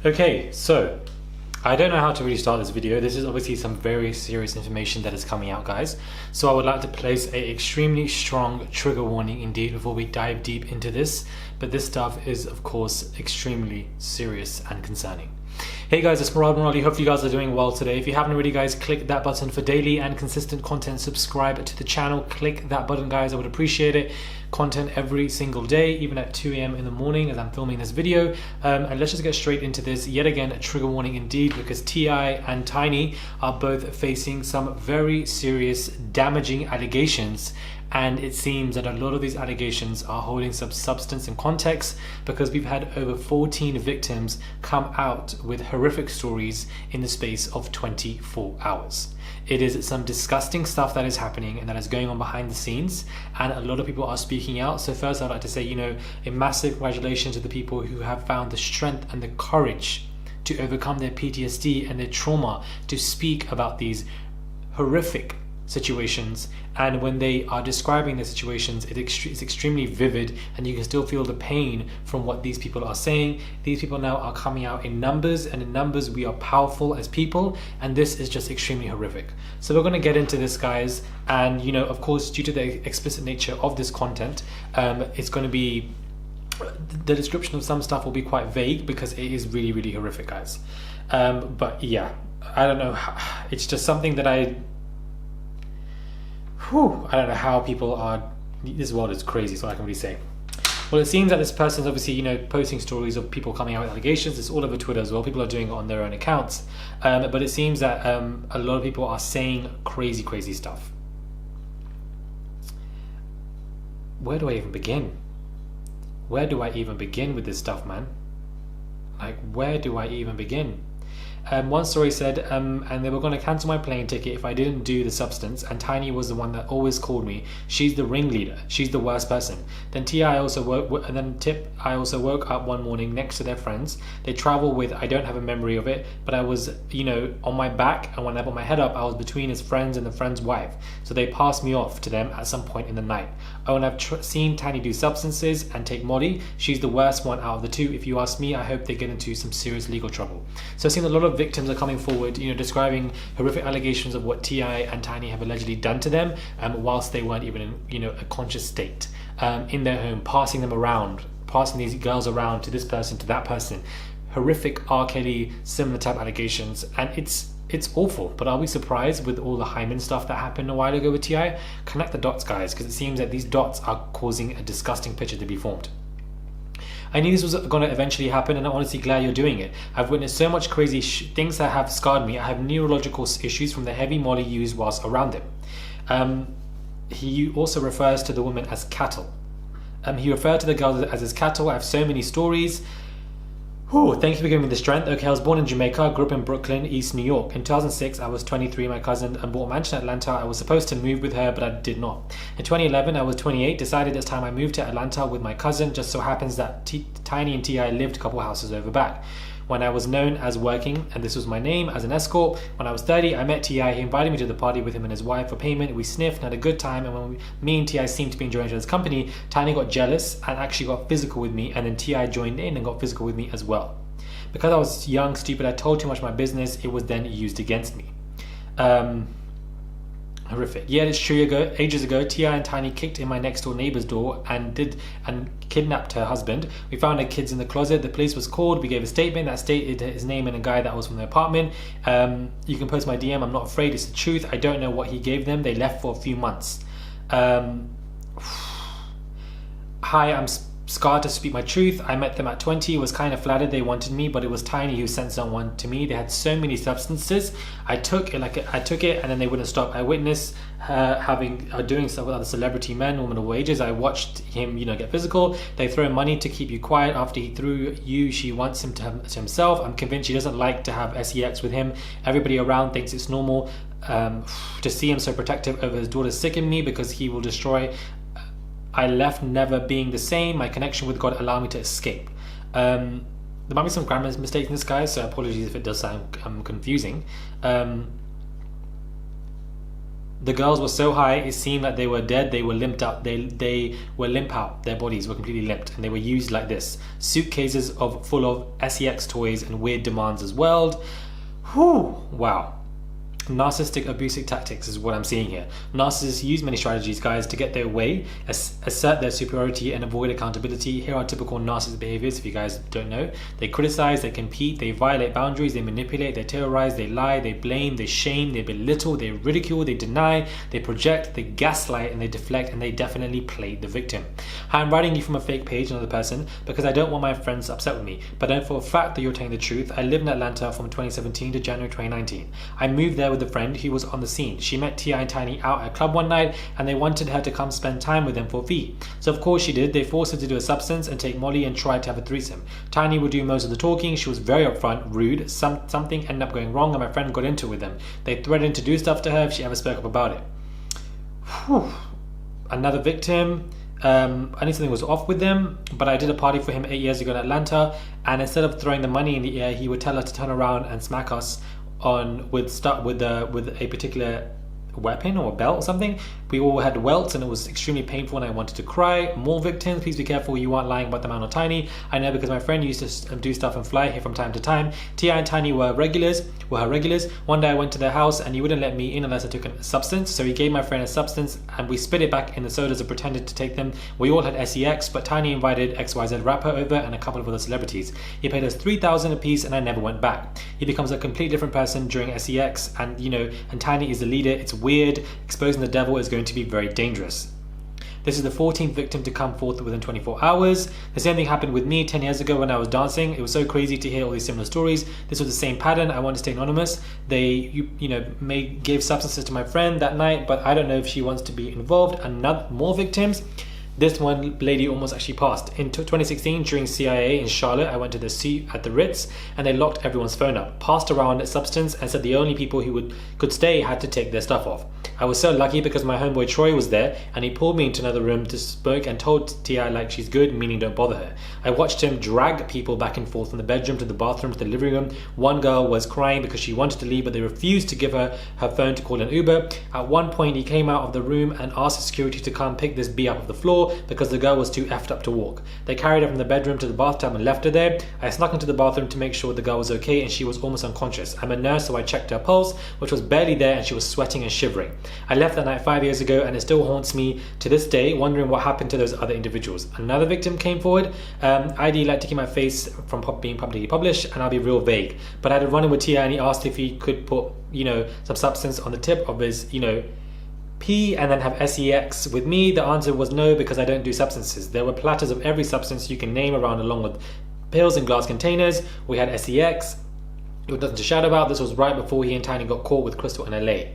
Okay, so I don't know how to really start this video. This is obviously some very serious information that is coming out, guys. So I would like to place a extremely strong trigger warning indeed before we dive deep into this. But this stuff is, of course, extremely serious and concerning. Hey guys, it's Morali. Hope you guys are doing well today. If you haven't already, guys, click that button for daily and consistent content. Subscribe to the channel. Click that button, guys. I would appreciate it. Content every single day, even at 2 a.m. in the morning as I'm filming this video. And let's just get straight into this. Yet again, a trigger warning indeed, because T.I. and Tiny are both facing some very serious damaging allegations. And it seems that a lot of these allegations are holding some substance and context, because we've had over 14 victims come out with horrific stories in the space of 24 hours. It is some disgusting stuff that is happening and that is going on behind the scenes, and a lot of people are speaking out. So first I'd like to say, a massive congratulations to the people who have found the strength and the courage to overcome their PTSD and their trauma to speak about these horrific situations. And when they are describing the situations, it's extremely vivid, and you can still feel the pain from what these people are saying. These people now are coming out in numbers, and in numbers we are powerful as people, and this is just extremely horrific. So we're going to get into this, guys, and of course, due to the explicit nature of this content, it's going to be, the description of some stuff will be quite vague because it is really, really horrific, guys. But yeah, I don't know, it's just something that I don't know how people are. This world is crazy, so I can really say. Well, it seems that this person's obviously, posting stories of people coming out with allegations. It's all over Twitter as well. People are doing it on their own accounts. But it seems that a lot of people are saying crazy, crazy stuff. Where do I even begin? Where do I even begin with this stuff, man? Like, where do I even begin? One story said, and they were going to cancel my plane ticket if I didn't do the substance, and Tiny was the one that always called me. She's the ringleader. She's the worst person. Then I also woke up one morning next to their friends. They travel with, I don't have a memory of it, but I was, on my back, and when I put my head up, I was between his friends and the friend's wife. So they passed me off to them at some point in the night. Oh, and I've seen Tiny do substances and take Molly. She's the worst one out of the two. If you ask me, I hope they get into some serious legal trouble. So I've seen a lot of victims are coming forward, describing horrific allegations of what T.I. and Tiny have allegedly done to them, whilst they weren't even in, a conscious state, in their home, passing them around, passing these girls around to this person, to that person. Horrific R. Kelly, similar type allegations, and it's awful. But are we surprised with all the Hyman stuff that happened a while ago with T.I.? Connect the dots, guys, because it seems that these dots are causing a disgusting picture to be formed. I knew this was going to eventually happen, and I'm honestly glad you're doing it. I've witnessed so much crazy things that have scarred me. I have neurological issues from the heavy Molly used whilst around him. He also refers to the women as cattle. He referred to the girls as his cattle. I have so many stories. Thank you for giving me the strength. Okay, I was born in Jamaica, grew up in Brooklyn, East New York. In 2006, I was 23, my cousin bought a mansion in Atlanta. I was supposed to move with her, but I did not. In 2011, I was 28, decided it's time I moved to Atlanta with my cousin. Just so happens that Tiny and T.I. lived a couple houses over back. When I was known as working, and this was my name, as an escort. When I was 30, I met T.I. He invited me to the party with him and his wife for payment. We sniffed and had a good time, and when me and T.I. seemed to be enjoying each other's company, Tiny got jealous and actually got physical with me, and then T.I. joined in and got physical with me as well. Because I was young, stupid, I told too much of my business. It was then used against me. Horrific. Yeah, it's true. Ages ago, T.I. and Tiny kicked in my next door neighbor's door and kidnapped her husband. We found her kids in the closet. The police was called. We gave a statement that stated his name and a guy that was from the apartment. You can post my DM. I'm not afraid. It's the truth. I don't know what he gave them. They left for a few months. Hi, I'm scarred to speak my truth. I met them at 20, was kind of flattered they wanted me, but it was Tiny who sent someone to me. They had so many substances. I took it and then they wouldn't stop. I witnessed her doing stuff with other celebrity men, women of wages. I watched him, get physical. They throw money to keep you quiet. After he threw you, she wants him to himself. I'm convinced she doesn't like to have sex with him. Everybody around thinks it's normal. To see him so protective over his daughter sicken me, because he will destroy. I left never being the same. My connection with God allowed me to escape. There might be some grammar mistakes in this, guys, so apologies if it does sound confusing. The girls were so high, it seemed like they were dead. They were limped out. They were limp out. Their bodies were completely limped, and they were used like this. Suitcases full of sex toys and weird demands as well. Whew, wow. Narcissistic abusive tactics is what I'm seeing here. Narcissists use many strategies, guys, to get their way, assert their superiority, and avoid accountability. Here are typical narcissist behaviors, if you guys don't know. They criticize, they compete, they violate boundaries, they manipulate, they terrorize, they lie, they blame, they shame, they belittle, they ridicule, they deny, they project, they gaslight, and they deflect, and they definitely play the victim. I'm writing you from a fake page, another person, because I don't want my friends upset with me, but I know for a fact that you're telling the truth. I lived in Atlanta from 2017 to January 2019. I moved there with a friend who was on the scene. She met T.I. and Tiny out at a club one night, and they wanted her to come spend time with them for a fee. So of course she did. They forced her to do a substance and take Molly and tried to have a threesome. Tiny would do most of the talking. She was very upfront, rude. Something ended up going wrong, and my friend got into it with them. They threatened to do stuff to her if she ever spoke up about it. Whew. Another victim. I knew something was off with them, but I did a party for him 8 years ago in Atlanta, and instead of throwing the money in the air, he would tell her to turn around and smack us on with a particular weapon or a belt or something. We all had welts, and it was extremely painful, and I wanted to cry. More victims, please be careful, you aren't lying about the man or Tiny. I know because my friend used to do stuff and fly here from time to time. T.I. and Tiny were her regulars. One day I went to their house, and he wouldn't let me in unless I took a substance, so he gave my friend a substance, and we spit it back in the sodas and pretended to take them. We all had sex, but Tiny invited XYZ rapper over and a couple of other celebrities. He paid us $3,000 a piece, and I never went back. He becomes a completely different person during sex, and and Tiny is the leader. It's weird. Exposing the devil is going to be very dangerous. This is the 14th victim to come forth within 24 hours. The same thing happened with me 10 years ago when I was dancing. It was so crazy to hear all these similar stories. This was the same pattern. I want to stay anonymous. They may gave substances to my friend that night, but I don't know if she wants to be involved. More victims. This one lady almost actually passed. In 2016, during CIA in Charlotte, I went to the suite at the Ritz, and they locked everyone's phone up, passed around a substance, and said the only people who could stay had to take their stuff off. I was so lucky because my homeboy Troy was there, and he pulled me into another room to smoke and told T.I. like she's good, meaning don't bother her. I watched him drag people back and forth from the bedroom to the bathroom to the living room. One girl was crying because she wanted to leave, but they refused to give her her phone to call an Uber. At one point, he came out of the room and asked security to come pick this bee up off the floor because the girl was too effed up to walk. They carried her from the bedroom to the bathtub and left her there. I snuck into the bathroom to make sure the girl was okay, and she was almost unconscious. I'm a nurse, so I checked her pulse, which was barely there, and she was sweating and shivering. I left that night 5 years ago, and it still haunts me to this day, wondering what happened to those other individuals. Another victim came forward. I'd like to keep my face from being publicly published, and I'll be real vague. But I had a run-in with Tia, and he asked if he could put, some substance on the tip of his, pee and then have sex with me. The answer was no, because I don't do substances. There were platters of every substance you can name around, along with pills in glass containers. We had sex. It was nothing to shout about. This was right before he and Tiny got caught with Crystal in LA.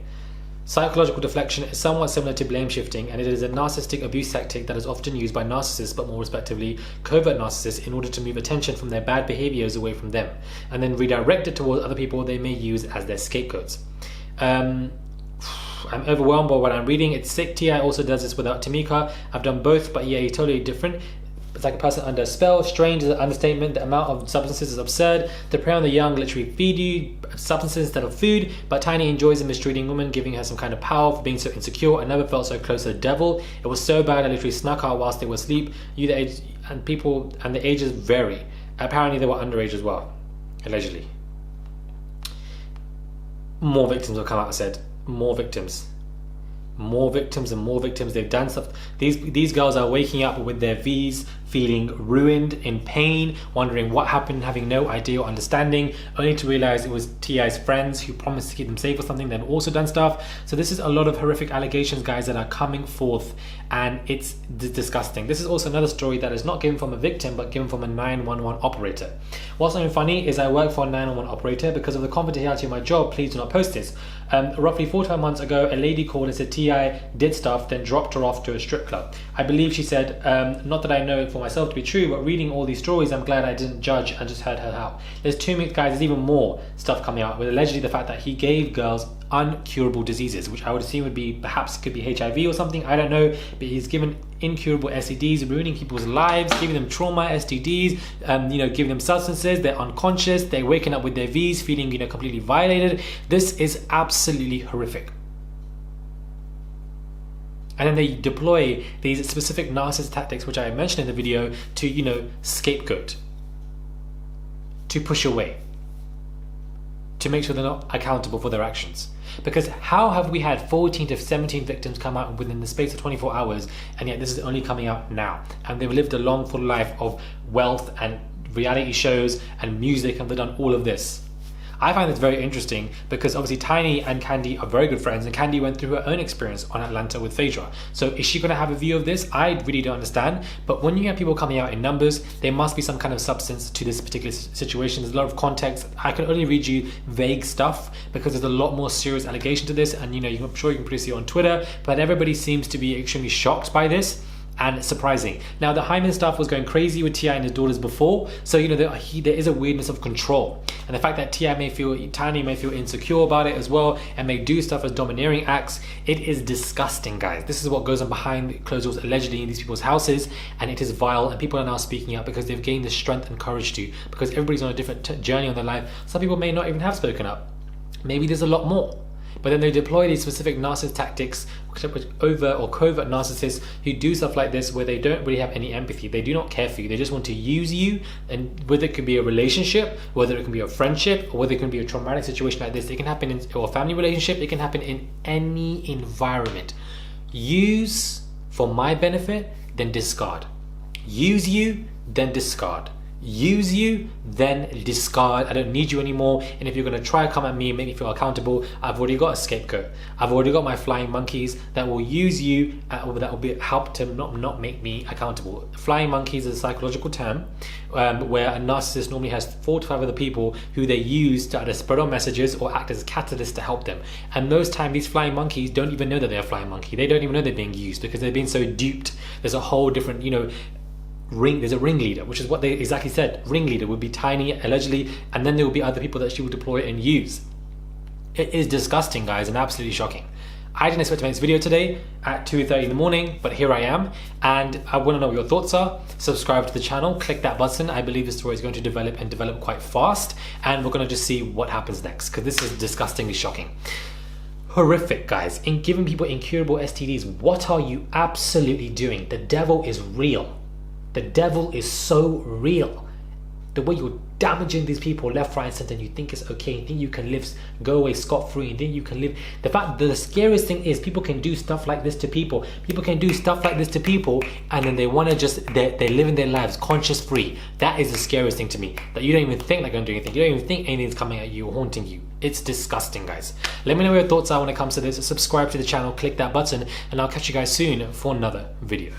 Psychological deflection is somewhat similar to blame shifting, and it is a narcissistic abuse tactic that is often used by narcissists, but more respectively covert narcissists, in order to move attention from their bad behaviors away from them and then redirect it towards other people they may use as their scapegoats. I'm overwhelmed by what I'm reading. It's sick. T.I. also does this without Tamika. I've done both, but yeah, he's totally different. It's like a person under a spell. Strange is an understatement. The amount of substances is absurd. To prey on the young, literally feed you substances instead of food. But Tiny enjoys mistreating women, giving her some kind of power for being so insecure. I never felt so close to the devil. It was so bad I literally snuck out whilst they were asleep. The ages vary. Apparently they were underage as well, allegedly. More victims will come out, I said. More victims and more victims. They've done stuff. These girls are waking up with their V's, feeling ruined, in pain, wondering what happened, having no idea or understanding, only to realize it was T.I.'s friends who promised to keep them safe or something. They've also done stuff. So this is a lot of horrific allegations, guys, that are coming forth, and it's disgusting. This is also another story that is not given from a victim, but given from a 911 operator. What's not even funny is I work for a 911 operator. Because of the confidentiality of my job, please do not post this. Roughly 4 months ago, a lady called and said T.I. did stuff, then dropped her off to a strip club. I believe she said, not that I know it for myself to be true, but reading all these stories, I'm glad I didn't judge and just heard her out. There's too many, guys. There's even more stuff coming out with allegedly the fact that he gave girls uncurable diseases, which I would assume would be could be HIV or something. I don't know, but he's given incurable STDs, ruining people's lives, giving them trauma, STDs, giving them substances. They're unconscious. They're waking up with their V's, feeling completely violated. This is absolutely horrific. And then they deploy these specific narcissist tactics, which I mentioned in the video, to, scapegoat, to push away, to make sure they're not accountable for their actions. Because how have we had 14 to 17 victims come out within the space of 24 hours, and yet this is only coming out now? And they've lived a long, full life of wealth and reality shows and music, and they've done all of this. I find this very interesting because obviously Tiny and Candy are very good friends, and Candy went through her own experience on Atlanta with Phaedra. So is she going to have a view of this? I really don't understand. But when you have people coming out in numbers, there must be some kind of substance to this particular situation. There's a lot of context. I can only read you vague stuff because there's a lot more serious allegation to this, and I'm sure you can probably see it on Twitter, but everybody seems to be extremely shocked by this. And surprising. Now, the Hyman stuff was going crazy with T.I. and his daughters before, so there is a weirdness of control, and the fact that Tiny may feel insecure about it as well, and may do stuff as domineering acts. It is disgusting, guys. This is what goes on behind closed doors, allegedly in these people's houses, and it is vile. And people are now speaking up because they've gained the strength and courage to, because everybody's on a different journey on their life. Some people may not even have spoken up. Maybe there's a lot more. But then they deploy these specific narcissist tactics, overt or covert narcissists who do stuff like this, where they don't really have any empathy. They do not care for you. They just want to use you, and whether it can be a relationship, whether it can be a friendship, or whether it can be a traumatic situation like this. It can happen in a family relationship. It can happen in any environment. Use for my benefit, then discard. Use you, then discard. Use you, then discard. I don't need you anymore. And if you're going to try to come at me and make me feel accountable, I've already got a scapegoat. I've already got my flying monkeys that will use you, that will help to not make me accountable. Flying monkeys is a psychological term where a narcissist normally has 4 to 5 other people who they use to either spread on messages or act as catalysts to help them. And most time, these flying monkeys don't even know that they're a flying monkey. They don't even know they're being used because they've been so duped. There's a whole different, there's a ringleader, which is what they exactly said. Ringleader would be Tiny, allegedly, and then there will be other people that she will deploy and use. It is disgusting, guys, and absolutely shocking. I didn't expect to make this video today at 2:30 in the morning, but here I am, and I want to know what your thoughts are. Subscribe to the channel, click that button. I believe the story is going to develop quite fast, and we're going to just see what happens next, because this is disgustingly shocking. Horrific, guys. In giving people incurable STDs, what are you absolutely doing? The devil is real. The devil is so real. The way you're damaging these people left, right, and center, and you think it's okay, you think you can go away scot-free, and think you can live. The fact that the scariest thing is people can do stuff like this to people. People can do stuff like this to people, and then they want to they're living their lives conscious-free. That is the scariest thing to me. That you don't even think they're going to do anything. You don't even think anything's coming at you or haunting you. It's disgusting, guys. Let me know what your thoughts are when it comes to this. Subscribe to the channel, click that button, and I'll catch you guys soon for another video.